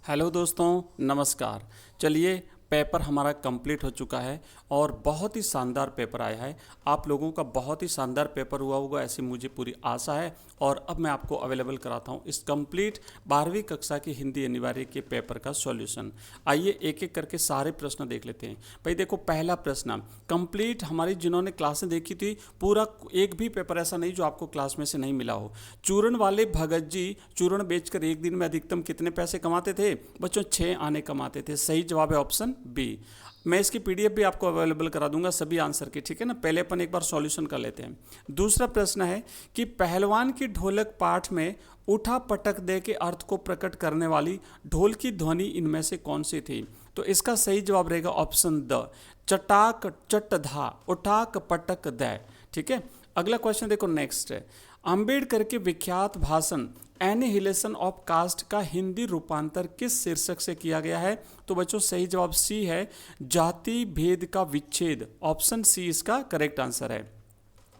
Hello दोस्तों, नमस्कार। चलिए, पेपर हमारा कंप्लीट हो चुका है और बहुत ही शानदार पेपर आया है। आप लोगों का बहुत ही शानदार पेपर हुआ होगा, ऐसी मुझे पूरी आशा है। और अब मैं आपको अवेलेबल कराता हूँ इस कंप्लीट 12वीं कक्षा की हिंदी अनिवार्य के पेपर का सॉल्यूशन। आइए एक एक करके सारे प्रश्न देख लेते हैं। भाई देखो, पहला प्रश्न कंप्लीट हमारी जिन्होंने क्लासें देखी थी, पूरा एक भी पेपर ऐसा नहीं जो आपको क्लास में से नहीं मिला हो। चूरण वाले भगत जी चूरण बेचकर एक दिन में अधिकतम कितने पैसे कमाते थे? बच्चों 6 आने कमाते थे। सही जवाब है ऑप्शन बी। मैं इसकी पीडीएफ भी आपको अवेलेबल करा दूंगा सभी आंसर की, ठीक है ना। पहले अपन एक बार सॉल्यूशन कर लेते हैं। दूसरा प्रश्न है कि पहलवान की ढोलक पाठ में उठा पटक दे के अर्थ को प्रकट करने वाली ढोल की ध्वनि इनमें से कौन सी थी? तो इसका सही जवाब रहेगा ऑप्शन द, चटाक चट धा उठाक पटक दे। ठीक है, अगला क्वेश्चन देखो, नेक्स्ट है अंबेडकर के विख्यात भाषण एनिहिलेशन ऑफ कास्ट का हिंदी रूपांतर किस शीर्षक से किया गया है? तो बच्चों सही जवाब सी है, जाति भेद का विच्छेद। ऑप्शन सी इसका करेक्ट आंसर है।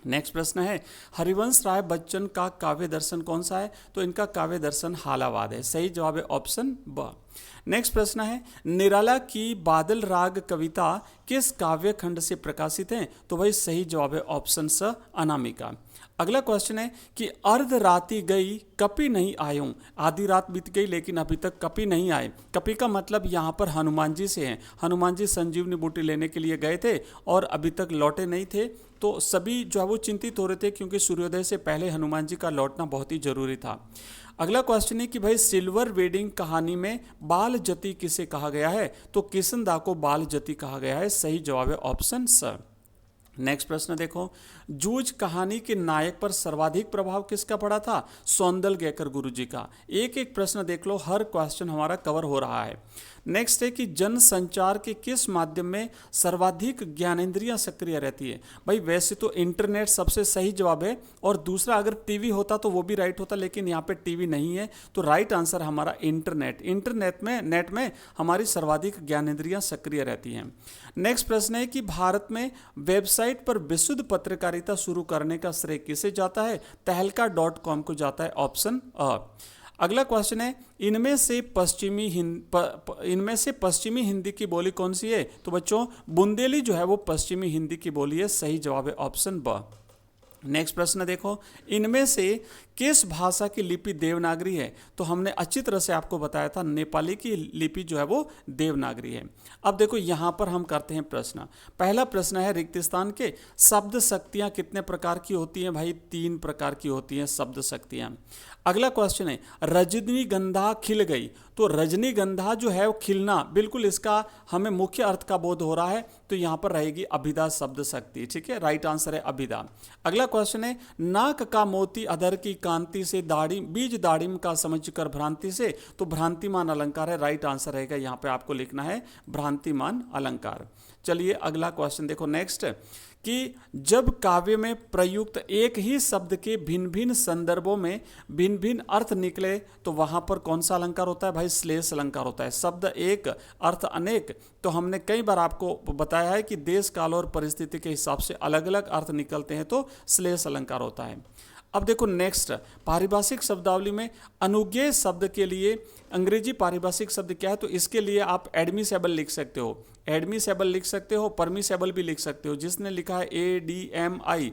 नेक्स्ट प्रश्न है हरिवंश राय बच्चन का काव्य दर्शन कौन सा है? तो इनका काव्य दर्शन हालावाद है। सही जवाब है ऑप्शन ब। नेक्स्ट प्रश्न है निराला की बादल राग कविता किस काव्य खंड से प्रकाशित है? तो भाई सही जवाब है ऑप्शन स, अनामिका। अगला क्वेश्चन है कि अर्ध राति गई कपि नहीं आयूं। आधी रात बीत गई लेकिन अभी तक कपि नहीं आए। कपि का मतलब यहाँ पर हनुमान जी से है। हनुमान जी संजीवनी बूटी लेने के लिए गए थे और अभी तक लौटे नहीं थे, तो सभी जो है वो चिंतित हो रहे थे क्योंकि सूर्योदय से पहले हनुमान जी का लौटना बहुत ही जरूरी था। अगला क्वेश्चन है कि भाई सिल्वर वेडिंग कहानी में बाल जति किसे कहा गया है? तो किशनदा को बाल जति कहा गया है। सही जवाब है ऑप्शन स। नेक्स्ट प्रश्न देखो, जूझ कहानी के नायक पर सर्वाधिक प्रभाव किसका पड़ा था? सौंदल गैकर गुरुजी का। एक एक प्रश्न देख लो, हर क्वेश्चन हमारा कवर हो रहा है। नेक्स्ट है कि जन संचार के किस माध्यम में सर्वाधिक ज्ञानेंद्रियां सक्रिय रहती है? भाई वैसे तो इंटरनेट सबसे सही जवाब है, और दूसरा अगर टीवी होता तो वो भी राइट होता, लेकिन यहाँ पे टीवी नहीं है, तो राइट आंसर हमारा इंटरनेट। नेट में हमारी सर्वाधिक ज्ञानेंद्रियां सक्रिय रहती हैं। नेक्स्ट प्रश्न है कि भारत में वेबसाइट पर विशुद्ध पत्रकारिता शुरू करने का श्रेय किसे जाता है? तहलका.com को जाता है। ऑप्शन अ। अगला क्वेश्चन है इनमें से पश्चिमी हिंदी की बोली कौन सी है? तो बच्चों बुंदेली जो है वो पश्चिमी हिंदी की बोली है। सही जवाब है ऑप्शन ब। नेक्स्ट प्रश्न देखो, इनमें से किस भाषा की लिपि देवनागरी है? तो हमने अच्छी तरह से आपको बताया था नेपाली की लिपि जो है वो देवनागरी है। अब देखो यहाँ पर हम करते हैं प्रश्न। पहला प्रश्न है रिक्त स्थान के शब्द शक्तियाँ कितने प्रकार की होती हैं? भाई 3 प्रकार की होती हैं शब्द शक्तियाँ। अगला क्वेश्चन है रजनीगंधा खिल गई। तो रजनीगंधा जो है वो खिलना, बिल्कुल इसका हमें मुख्य अर्थ का बोध हो रहा है, तो यहाँ पर रहेगी अभिधा शब्द शक्ति। ठीक है, राइट आंसर है अभिधा। अगला क्वेश्चन है नाक का मोती अधर की कांति से दाढ़ी बीज दाढ़िम का समझकर भ्रांति से। तो भ्रांतिमान अलंकार है। राइट आंसर रहेगा यहाँ पे आपको लिखना है भ्रांतिमान अलंकार। चलिए अगला क्वेश्चन देखो, नेक्स्ट कि जब काव्य में प्रयुक्त एक ही शब्द के भिन्न भिन्न संदर्भों में भिन्न भिन्न अर्थ निकले तो वहां पर कौन सा अलंकार होता है? भाई श्लेष अलंकार होता है। शब्द एक अर्थ अनेक, तो हमने कई बार आपको बताया है कि देश काल और परिस्थिति के हिसाब से अलग अलग अर्थ निकलते हैं, तो श्लेष अलंकार होता है। अब देखो नेक्स्ट, पारिभाषिक शब्दावली में अनुज्ञेय शब्द के लिए अंग्रेजी पारिभाषिक शब्द क्या है? तो इसके लिए आप एडमिसेबल लिख सकते हो, एडमिसेबल लिख सकते हो, परमिसेबल भी लिख सकते हो। जिसने लिखा है ADMI,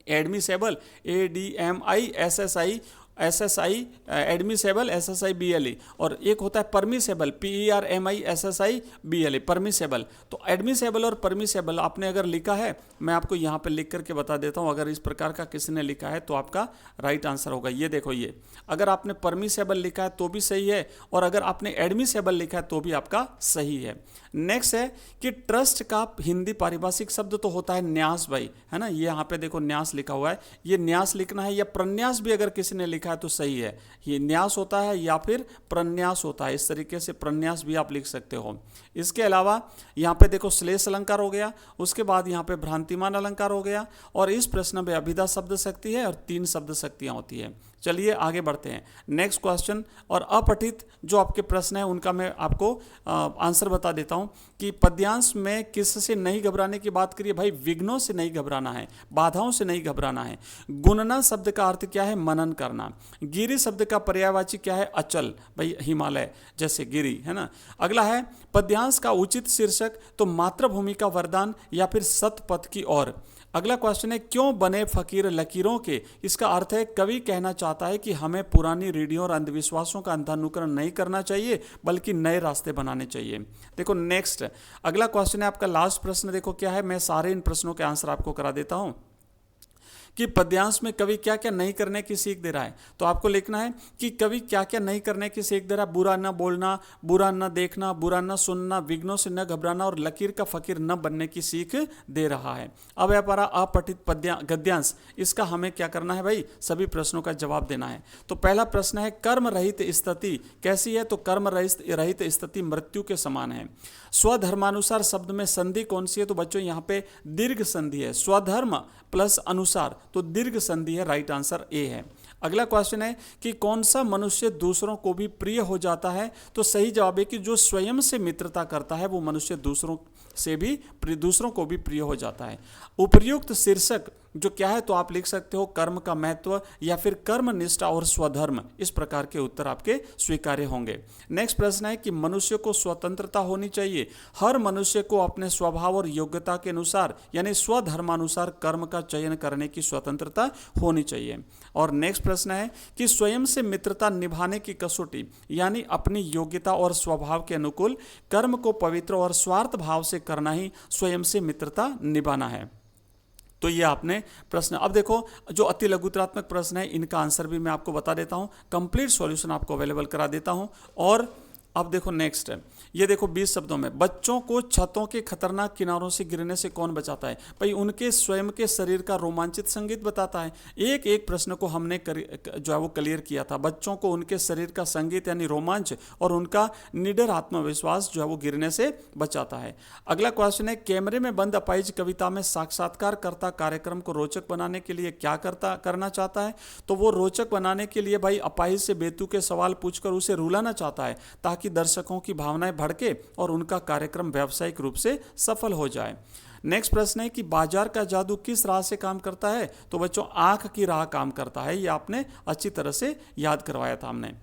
admissible ADMI SSI admissible SSIBLE, और एक होता है परमिसेबल PERMISSIBLE, परमिसेबल। तो एडमिसेबल और परमिसेबल आपने अगर लिखा है, मैं आपको यहाँ पे लिख करके बता देता हूँ, अगर इस प्रकार का किसी ने लिखा है तो आपका राइट आंसर होगा। ये देखो, ये अगर आपने परमिसेबल लिखा है तो भी सही है, और अगर आपने एडमिसेबल लिखा है तो भी आपका सही है। नेक्स्ट है कि ट्रस्ट का हिंदी पारिभाषिक शब्द तो होता है न्यास, भाई है ना। ये यहाँ पे देखो न्यास लिखा हुआ है, ये न्यास लिखना है, या प्रन्यास भी अगर किसी ने लिखा है तो सही है। ये न्यास होता है या फिर प्रन्यास होता है, इस तरीके से प्रन्यास भी आप लिख सकते हो। इसके अलावा यहाँ पे देखो श्लेष अलंकार हो गया, उसके बाद यहाँ पे भ्रांतिमान अलंकार हो गया, और इस प्रश्न में अभिधा शब्द शक्ति है और 3 शब्द शक्तियाँ होती है। चलिए आगे बढ़ते हैं नेक्स्ट क्वेश्चन। और अपठित जो आपके प्रश्न है उनका मैं आपको आंसर बता देता हूं कि पद्यांश में किससे नहीं घबराने की बात करिए भाई, विघ्नों से नहीं घबराना है, बाधाओं से नहीं घबराना है। गुणना शब्द का अर्थ क्या है, मनन करना। गिरि शब्द का पर्यायवाची क्या है, अचल, भाई हिमालय जैसे गिरि है ना। अगला है पद्यांश का उचित शीर्षक, तो मातृभूमि का वरदान या फिर सतपथ की ओर। अगला क्वेश्चन है क्यों बने फकीर लकीरों के। इसका अर्थ है कवि कहना चाहता है कि हमें पुरानी रूढ़ियों और अंधविश्वासों का अंधानुकरण नहीं करना चाहिए बल्कि नए रास्ते बनाने चाहिए। देखो नेक्स्ट अगला क्वेश्चन है आपका लास्ट प्रश्न, देखो क्या है, मैं सारे इन प्रश्नों के आंसर आपको करा देता हूं कि पद्यांश में कवि क्या क्या नहीं करने की सीख दे रहा है। तो आपको लिखना है कि कवि क्या क्या नहीं करने की सीख दे रहा है। बुरा न बोलना, बुरा न देखना, बुरा न सुनना, विघ्नों से न घबराना और लकीर का फकीर न बनने की सीख दे रहा है। अब है हमारा अपठित गद्यांश, इसका हमें क्या करना है भाई, सभी प्रश्नों का जवाब देना है। तो पहला प्रश्न है कर्म रहित स्थिति कैसी है, तो कर्म रहित स्थिति मृत्यु के समान है। स्वधर्मानुसार शब्द में संधि कौन सी है, तो बच्चों यहाँ पे दीर्घ संधि है। स्वधर्म प्लस अनुसार तो दीर्घ संधि है, राइट आंसर ए है। अगला क्वेश्चन है कि कौन सा मनुष्य दूसरों को भी प्रिय हो जाता है, तो सही जवाब है कि जो स्वयं से मित्रता करता है वो मनुष्य दूसरों को भी प्रिय हो जाता है। उपर्युक्त शीर्षक जो क्या है, तो आप लिख सकते हो कर्म का महत्व या फिर कर्म निष्ठा और स्वधर्म, इस प्रकार के उत्तर आपके स्वीकार्य होंगे। नेक्स्ट प्रश्न है कि मनुष्य को स्वतंत्रता होनी चाहिए। हर मनुष्य को अपने स्वभाव और योग्यता के अनुसार यानी स्वधर्मानुसार कर्म का चयन करने की स्वतंत्रता होनी चाहिए। और नेक्स्ट प्रश्न है कि स्वयं से मित्रता निभाने की कसौटी यानी अपनी योग्यता और स्वभाव के अनुकूल कर्म को पवित्र और स्वार्थ भाव से करना ही स्वयं से मित्रता निभाना है। तो ये आपने प्रश्न, अब देखो जो अति लघुत्रात्मक प्रश्न है इनका आंसर भी मैं आपको बता देता हूँ, कंप्लीट सॉल्यूशन आपको अवेलेबल करा देता हूँ। और अब देखो नेक्स्ट है, ये देखो 20 शब्दों में बच्चों को छतों के खतरनाक किनारों से गिरने से कौन बचाता है, भाई उनके स्वयं के शरीर का रोमांचित संगीत बताता है। एक एक प्रश्न को हमने जो है वो क्लियर किया था। बच्चों को उनके शरीर का संगीत यानी रोमांच और उनका निडर आत्मविश्वास जो है वो गिरने से बचाता है। अगला क्वेश्चन है कैमरे में बंद अपाहिज कविता में साक्षात्कारकर्ता कार्यक्रम को रोचक बनाने के लिए क्या करना चाहता है, तो वो रोचक बनाने के लिए भाई अपाहिज से बेतुके सवाल पूछकर उसे रुलाना चाहता है ताकि दर्शकों की भावनाएं भड़के और उनका कार्यक्रम व्यावसायिक रूप से सफल हो जाए। नेक्स्ट प्रश्न है कि बाजार का जादू किस राह से काम करता है, तो बच्चों आंख की राह काम करता है। ये आपने अच्छी तरह से याद करवाया था हमने।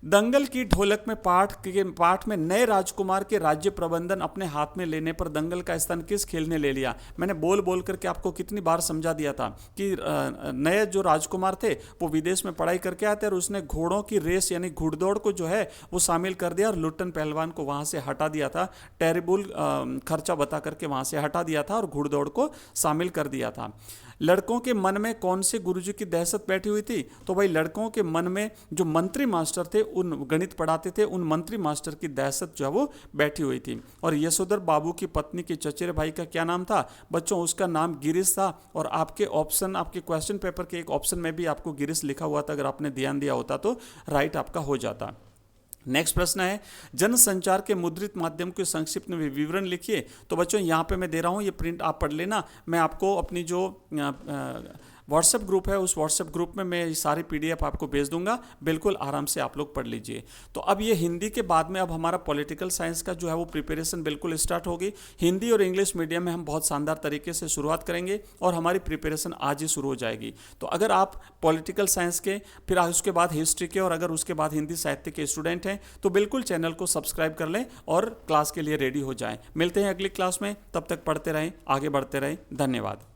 दंगल की ढोलक में पाठ में नए राजकुमार के राज्य प्रबंधन अपने हाथ में लेने पर दंगल का स्थान किस खेल ने ले लिया। मैंने बोल करके आपको कितनी बार समझा दिया था कि नए जो राजकुमार थे वो विदेश में पढ़ाई करके आते और उसने घोड़ों की रेस यानी घुड़दौड़ को जो है वो शामिल कर दिया और लुट्टन पहलवान को वहां से हटा दिया था। टेरिबल खर्चा बता करके वहां से हटा दिया था और घुड़दौड़ को शामिल कर दिया था। लड़कों के मन में कौन से गुरुजी की दहशत बैठी हुई थी, तो भाई लड़कों के मन में जो मंत्री मास्टर थे उन गणित पढ़ाते थे उन मंत्री मास्टर की दहशत जो है वो बैठी हुई थी। और यशोधर बाबू की पत्नी के चचेरे भाई का क्या नाम था, बच्चों उसका नाम गिरीश था। और आपके क्वेश्चन पेपर के एक ऑप्शन में भी आपको गिरीश लिखा हुआ था, अगर आपने ध्यान दिया होता तो राइट आपका हो जाता। नेक्स्ट प्रश्न है जनसंचार के मुद्रित माध्यम के संक्षिप्त में विवरण लिखिए। तो बच्चों यहाँ पे मैं दे रहा हूँ, ये प्रिंट आप पढ़ लेना। मैं आपको अपनी जो व्हाट्सएप ग्रुप है उस व्हाट्सएप ग्रुप में मैं सारी पीडीएफ आपको भेज दूंगा, बिल्कुल आराम से आप लोग पढ़ लीजिए। तो अब ये हिंदी के बाद में अब हमारा पॉलिटिकल साइंस का जो है वो प्रिपरेशन बिल्कुल स्टार्ट होगी। हिंदी और इंग्लिश मीडियम में हम बहुत शानदार तरीके से शुरुआत करेंगे और हमारी प्रिपरेशन आज ही शुरू हो जाएगी। तो अगर आप पॉलिटिकल साइंस के फिर उसके बाद हिस्ट्री के और अगर उसके बाद हिंदी साहित्य के स्टूडेंट हैं तो बिल्कुल चैनल को सब्सक्राइब कर लें और क्लास के लिए रेडी हो जाएं। मिलते हैं अगली क्लास में, तब तक पढ़ते रहें, आगे बढ़ते रहें। धन्यवाद।